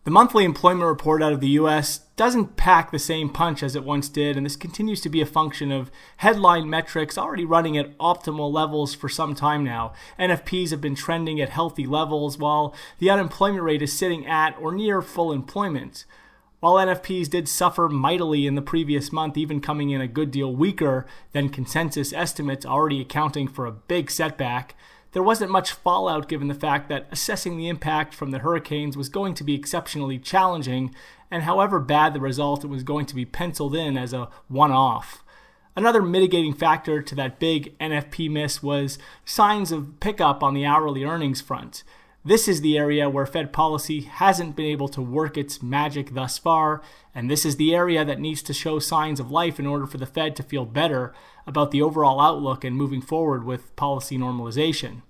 The monthly employment report out of the US doesn't pack the same punch as it once did, and this continues to be a function of headline metrics already running at optimal levels for some time now. NFPs have been trending at healthy levels, while the unemployment rate is sitting at or near full employment. While NFPs did suffer mightily in the previous month, even coming in a good deal weaker than consensus estimates already accounting for a big setback, there wasn't much fallout given the fact that assessing the impact from the hurricanes was going to be exceptionally challenging, and however bad the result, it was going to be penciled in as a one-off. Another mitigating factor to that big NFP miss was signs of pickup on the hourly earnings front. This is the area where Fed policy hasn't been able to work its magic thus far, and this is the area that needs to show signs of life in order for the Fed to feel better about the overall outlook and moving forward with policy normalization.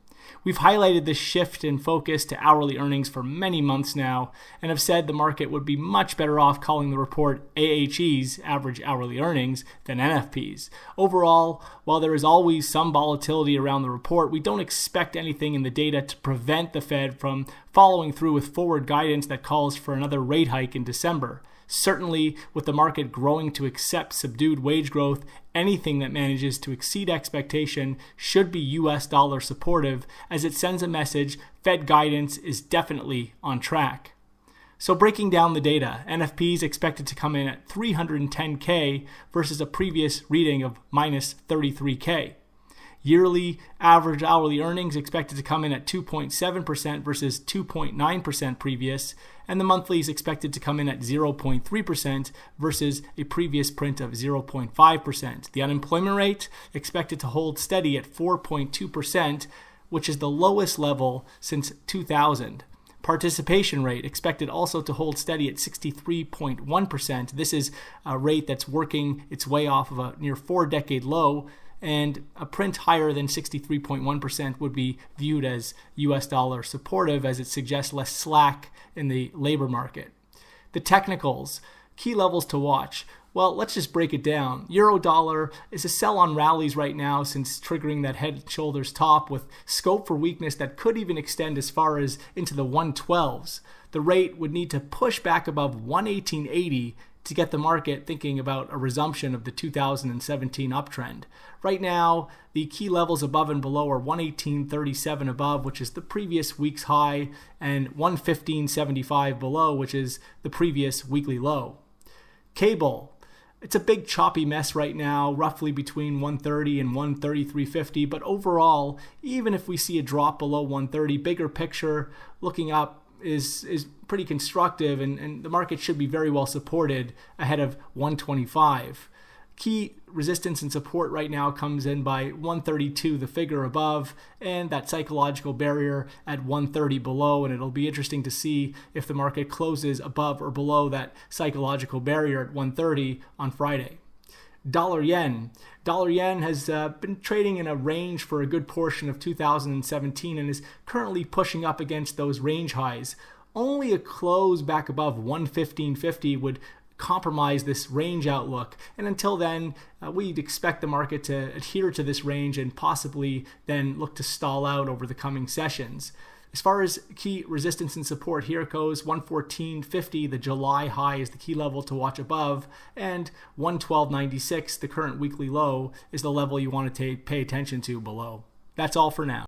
We've highlighted this shift in focus to hourly earnings for many months now and have said the market would be much better off calling the report AHEs, average hourly earnings, than NFPs. Overall, while there is always some volatility around the report, we don't expect anything in the data to prevent the Fed from following through with forward guidance that calls for another rate hike in December. Certainly, with the market growing to accept subdued wage growth, anything that manages to exceed expectation should be US dollar supportive, as it sends a message Fed guidance is definitely on track. So breaking down the data, NFPs expected to come in at 310K versus a previous reading of minus 33K. Yearly average hourly earnings expected to come in at 2.7% versus 2.9% previous, and the monthly is expected to come in at 0.3% versus a previous print of 0.5%. The unemployment rate expected to hold steady at 4.2%, which is the lowest level since 2000. Participation rate expected also to hold steady at 63.1%. This is a rate that's working its way off of a near 4-decade low, and a print higher than 63.1% would be viewed as US dollar supportive, as it suggests less slack in the labor market. The technicals, key levels to watch. Well, let's just break it down. Euro dollar is a sell on rallies right now since triggering that head and shoulders top with scope for weakness that could even extend as far as into the 112s. The rate would need to push back above 118.80 to get the market thinking about a resumption of the 2017 uptrend. Right now, the key levels above and below are 118.37 above, which is the previous week's high, and 115.75 below, which is the previous weekly low. Cable. It's a big choppy mess right now, roughly between 130 and 133.50, but overall, even if we see a drop below 130, bigger picture, looking up, is pretty constructive, and the market should be very well supported ahead of 125. Key resistance and support right now comes in by 132, the figure above, and that psychological barrier at 130 below, and it'll be interesting to see if the market closes above or below that psychological barrier at 130 on Friday. Dollar yen. Dollar yen has been trading in a range for a good portion of 2017 and is currently pushing up against those range highs. Only a close back above 115.50 would compromise this range outlook, and until then we'd expect the market to adhere to this range and possibly then look to stall out over the coming sessions. As far as key resistance and support, here it goes. 114.50, the July high, is the key level to watch above, and 112.96, the current weekly low, is the level you want to pay attention to below. That's all for now.